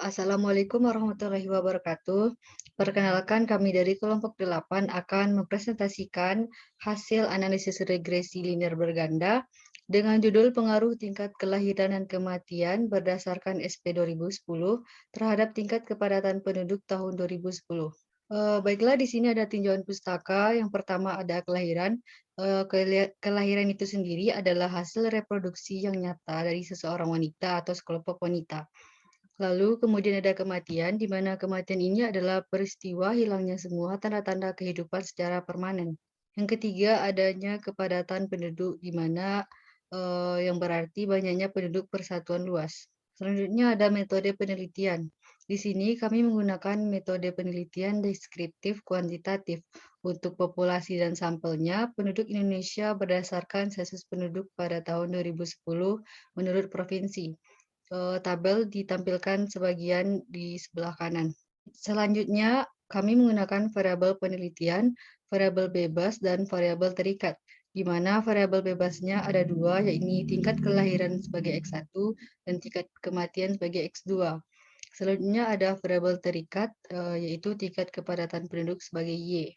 Assalamualaikum warahmatullahi wabarakatuh. Perkenalkan kami dari kelompok 8 akan mempresentasikan hasil analisis regresi linear berganda dengan judul pengaruh tingkat kelahiran dan kematian berdasarkan SP 2010 terhadap tingkat kepadatan penduduk tahun 2010. Baiklah, di sini ada tinjauan pustaka. Yang pertama ada kelahiran. Kelahiran itu sendiri adalah hasil reproduksi yang nyata dari seseorang wanita atau sekelompok wanita. Lalu kemudian ada kematian, di mana kematian ini adalah peristiwa hilangnya semua tanda-tanda kehidupan secara permanen. Yang ketiga, adanya kepadatan penduduk, di mana yang berarti banyaknya penduduk persatuan luas. Selanjutnya ada metode penelitian. Di sini kami menggunakan metode penelitian deskriptif kuantitatif. Untuk populasi dan sampelnya, penduduk Indonesia berdasarkan sensus penduduk pada tahun 2010 menurut provinsi. Tabel ditampilkan sebagian di sebelah kanan. Selanjutnya, kami menggunakan variabel penelitian, variabel bebas, dan variabel terikat, di mana variabel bebasnya ada dua, yakni tingkat kelahiran sebagai X1 dan tingkat kematian sebagai X2. Selanjutnya ada variabel terikat, yaitu tingkat kepadatan penduduk sebagai Y.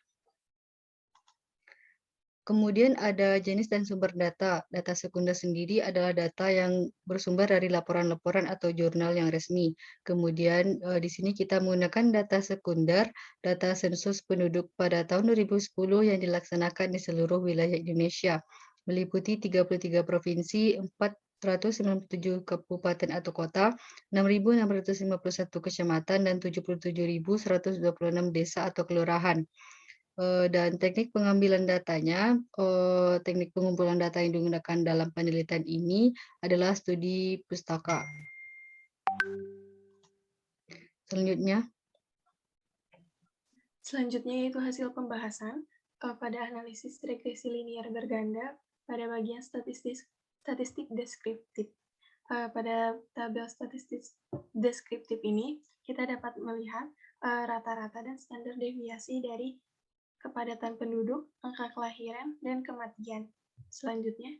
Kemudian ada jenis dan sumber data. Data sekunder sendiri adalah data yang bersumber dari laporan-laporan atau jurnal yang resmi. Kemudian di sini kita menggunakan data sekunder, data sensus penduduk pada tahun 2010 yang dilaksanakan di seluruh wilayah Indonesia, meliputi 33 provinsi, 497 kabupaten atau kota, 6.651 kecamatan, dan 77.126 desa atau kelurahan. Dan teknik pengambilan datanya, teknik pengumpulan data yang digunakan dalam penelitian ini adalah studi pustaka. Selanjutnya, yaitu hasil pembahasan pada analisis regresi linear berganda pada bagian statistik deskriptif. Pada tabel statistik deskriptif ini, kita dapat melihat rata-rata dan standar deviasi dari kepadatan penduduk, angka kelahiran, dan kematian. Selanjutnya,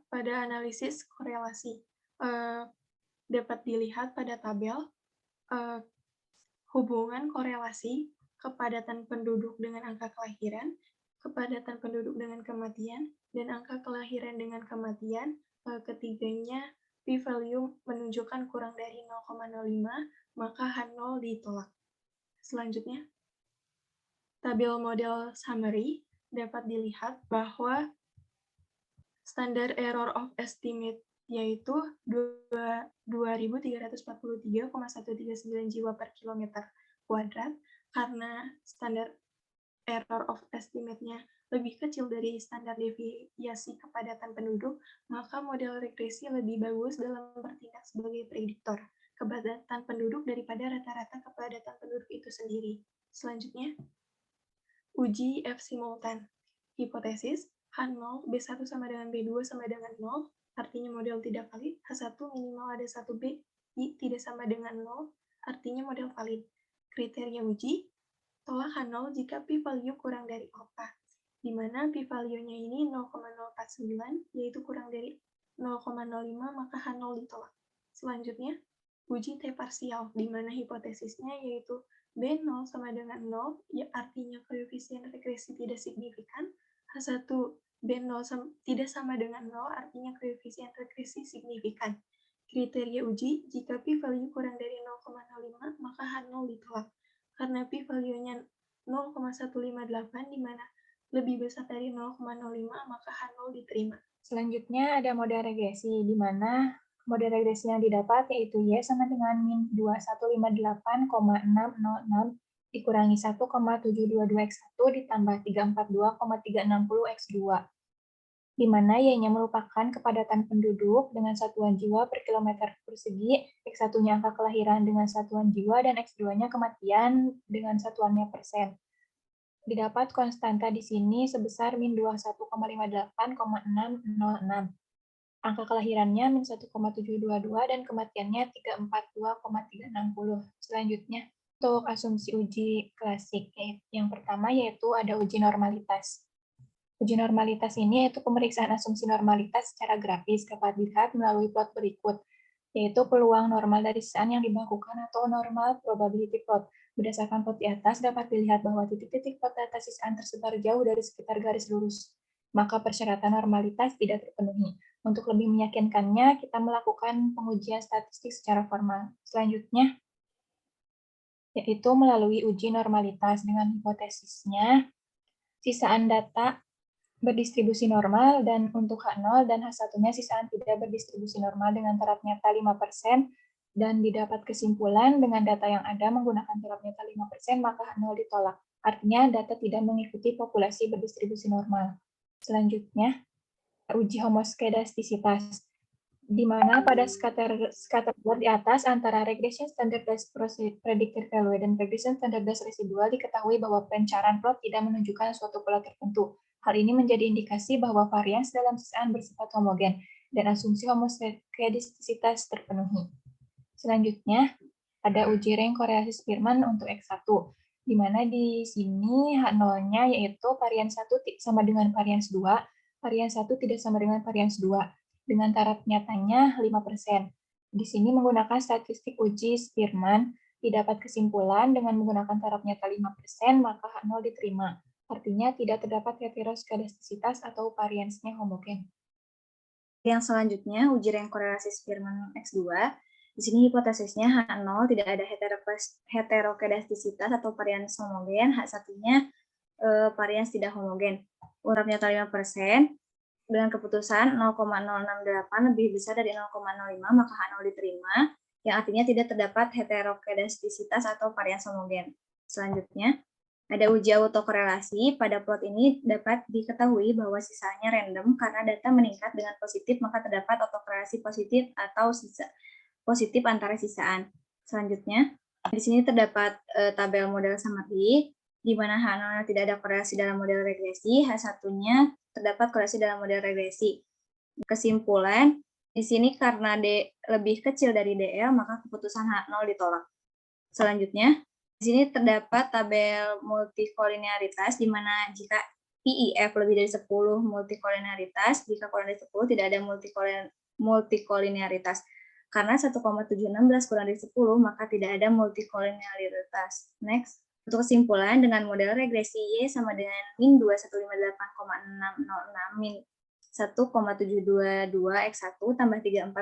pada analisis korelasi, dapat dilihat pada tabel hubungan korelasi kepadatan penduduk dengan angka kelahiran, kepadatan penduduk dengan kematian, dan angka kelahiran dengan kematian. Ketiganya p-value menunjukkan kurang dari 0,05, maka H0 ditolak. Selanjutnya, tabel model summary dapat dilihat bahwa standar error of estimate yaitu 2.343,139 jiwa per kilometer kuadrat, karena standar error of estimate-nya lebih kecil dari standar deviasi kepadatan penduduk, maka model regresi lebih bagus dalam bertindak sebagai prediktor kepadatan penduduk daripada rata-rata kepadatan penduduk itu sendiri. Selanjutnya, uji F simultan. Hipotesis H0 B1 sama dengan B2 sama dengan 0, artinya model tidak valid. H1 minimal ada 1B I tidak sama dengan 0, artinya model valid. Kriteria uji tolak H0 jika p-value kurang dari alpha, di mana p-value-nya ini 0,049, yaitu kurang dari 0,05, maka H0 ditolak. Selanjutnya, uji T parsial, di mana hipotesisnya yaitu B0 sama dengan 0, ya artinya koefisien regresi tidak signifikan. H1 B0 tidak sama dengan 0, artinya koefisien regresi signifikan. Kriteria uji, jika p-value kurang dari 0,05, maka H0 ditolak. Karena p-value-nya 0,158, di mana lebih besar dari 0,05, maka H0 diterima. Selanjutnya ada model regresi, di mana model regresi yang didapat yaitu Y sama dengan min 2158,606 dikurangi 1,722 X1 ditambah 342,360 X2, di mana Y-nya merupakan kepadatan penduduk dengan satuan jiwa per kilometer persegi, X1-nya angka kelahiran dengan satuan jiwa, dan X2-nya kematian dengan satuannya persen. Didapat konstanta di sini sebesar min 21,58,606. Angka kelahirannya min 1,722 dan kematiannya 342,360. Selanjutnya, untuk asumsi uji klasik, yang pertama yaitu ada uji normalitas. Uji normalitas ini yaitu pemeriksaan asumsi normalitas secara grafis, dapat dilihat melalui plot berikut. yaitu peluang normal dari sisaan yang dibakukan atau normal probability plot. Berdasarkan plot di atas, dapat dilihat bahwa titik-titik plot data sisaan tersebar jauh dari sekitar garis lurus. Maka persyaratan normalitas tidak terpenuhi. Untuk lebih meyakinkannya, kita melakukan pengujian statistik secara formal. Selanjutnya, yaitu melalui uji normalitas dengan hipotesisnya, sisaan data berdistribusi normal dan untuk H0 dan H1-nya sisaan tidak berdistribusi normal dengan taraf nyata 5% dan didapat kesimpulan dengan data yang ada menggunakan taraf nyata 5% maka H0 ditolak. Artinya data tidak mengikuti populasi berdistribusi normal. Selanjutnya, uji homoskedastisitas, di mana pada scatter plot di atas antara regression standardized predicted value dan regression standardized residual diketahui bahwa pencaran plot tidak menunjukkan suatu pola tertentu. Hal ini menjadi indikasi bahwa varians dalam sisaan bersifat homogen dan asumsi homoskedastisitas terpenuhi. Selanjutnya, ada uji rank korelasi Spearman untuk X1, di mana di sini H0-nya yaitu varians 1 sama dengan varians 2, varians 1 tidak sama dengan varians 2, dengan taraf nyatanya 5%. Di sini menggunakan statistik uji Spearman, didapat kesimpulan dengan menggunakan taraf nyata 5%, maka H0 diterima. Artinya tidak terdapat heteroskedastisitas atau variansnya homogen. Yang selanjutnya, uji rank korelasi Spearman X2. Di sini hipotesisnya H0 tidak ada heterokedastisitas atau varians homogen, H1-nya varians tidak homogen. Taraf nyata 5%, dengan keputusan 0,068 lebih besar dari 0,05, maka H0 diterima, yang artinya tidak terdapat heterokedastisitas atau varians homogen. Selanjutnya, ada uji autokorelasi. Pada plot ini dapat diketahui bahwa sisanya random karena data meningkat dengan positif, maka terdapat autokorelasi positif atau positif antara sisaan. Selanjutnya, di sini terdapat tabel model summary, di mana H0 tidak ada korelasi dalam model regresi, H1-nya terdapat korelasi dalam model regresi. Kesimpulan, di sini karena D lebih kecil dari DL, maka keputusan H0 ditolak. Selanjutnya, di sini terdapat tabel multikolinearitas, di mana jika PIF lebih dari 10 multikolinearitas, jika kurang dari 10 tidak ada multikolinearitas. Karena 1,716 kurang dari 10, maka tidak ada multikolinearitas. Next. Untuk kesimpulan, dengan model regresi Y sama dengan min 2158,606 min 1,722 X1 tambah 342,360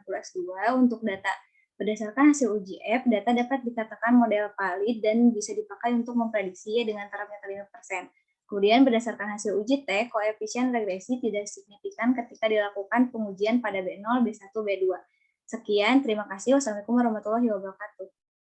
X2 untuk data berdasarkan hasil uji F, data dapat dikatakan model valid dan bisa dipakai untuk memprediksi Y dengan taraf nyata 5%. Kemudian berdasarkan hasil uji T, koefisien regresi tidak signifikan ketika dilakukan pengujian pada B0, B1, B2. Sekian, terima kasih. Wassalamualaikum warahmatullahi wabarakatuh.